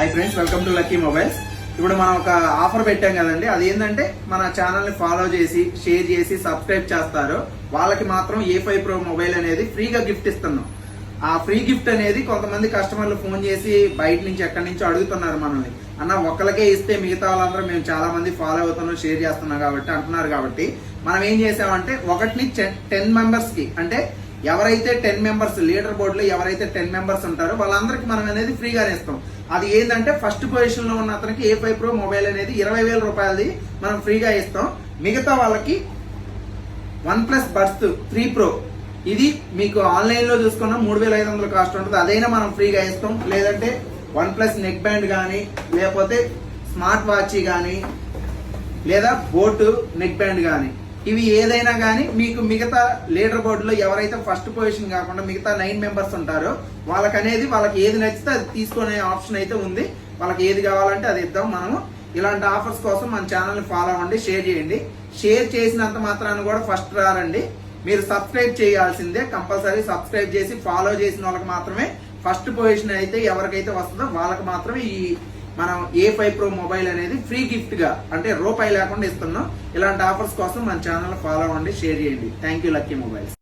Hi friends, welcome to lucky mobiles. ఇప్పుడు మనం ఒక ఆఫర్ పెట్టాం కదండి. అది ఏంటంటే మన ఛానల్ ని ఫాలో చేసి షేర్ చేసి సబ్స్క్రైబ్ చేస్తారు వాళ్ళకి మాత్రం A5 Pro మొబైల్ అనేది ఫ్రీగా గిఫ్ట్ ఇస్తున్నాం. ఆ ఫ్రీ గిఫ్ట్ అనేది కొంతమంది కస్టమర్లు ఫోన్ చేసి బయట నుంచి ఎక్కడి నుంచో అడుగుతున్నారు మనల్ని. అన్న ఒక్కరికే ఇస్తే మిగతా వాళ్ళందరూ మేము చాలా మంది ఫాలో అవుతున్నాం షేర్ చేస్తున్నాం కాబట్టి అంటున్నారు. కాబట్టి మనం ఏం చేసామంటే ఒకటిని 10 మెంబర్స్ కి, అంటే ఎవరైతే 10 మెంబర్స్ లీడర్ బోర్డులో ఎవరైతే 10 మెంబర్స్ ఉంటారో వాళ్ళందరికీ మనం అనేది ఫ్రీగానే ఇస్తాం. అది ఏంటంటే ఫస్ట్ పొజిషన్ లో ఉన్న అతనికి A5 Pro మొబైల్ అనేది 20,000 రూపాయలది మనం ఫ్రీగా ఇస్తాం. మిగతా వాళ్ళకి OnePlus Buds 3 Pro ఇది మీకు ఆన్లైన్ లో చూసుకున్న 3,500 కాస్ట్ ఉంటుంది. అదైనా మనం ఫ్రీగా ఇస్తాం. లేదంటే OnePlus నెక్ బ్యాండ్ కానీ, లేకపోతే స్మార్ట్ వాచ్ కానీ, లేదా బోట్ నెక్ బ్యాండ్ కానీ, ఇవి ఏదైనా కానీ మీకు మిగతా లీడర్ బోర్డులో ఎవరైతే ఫస్ట్ పొజిషన్ కాకుండా మిగతా 9 మెంబర్స్ ఉంటారో వాళ్ళకి ఏది నచ్చితే అది తీసుకునే ఆప్షన్ అయితే ఉంది. వాళ్ళకి ఏది కావాలంటే అది ఇద్దాం. మనము ఇలాంటి ఆఫర్స్ కోసం మన ఛానల్ ని ఫాలో అవ్వండి, షేర్ చేయండి. షేర్ చేసినంత మాత్రాన్ని కూడా ఫస్ట్ రారండి, మీరు సబ్స్క్రైబ్ చేయాల్సిందే. కంపల్సరీ సబ్స్క్రైబ్ చేసి ఫాలో చేసిన వాళ్ళకి మాత్రమే ఫస్ట్ పొజిషన్ అయితే ఎవరికైతే వస్తుందో వాళ్ళకి మాత్రమే ఈ మనం A5 Pro మొబైల్ అనేది ఫ్రీ గిఫ్ట్ గా, అంటే రూపాయి లేకుండా ఇస్తున్నాం. ఇలాంటి ఆఫర్స్ కోసం మన ఛానల్ ఫాలో అవ్వండి, షేర్ చేయండి. Thank you lucky mobiles.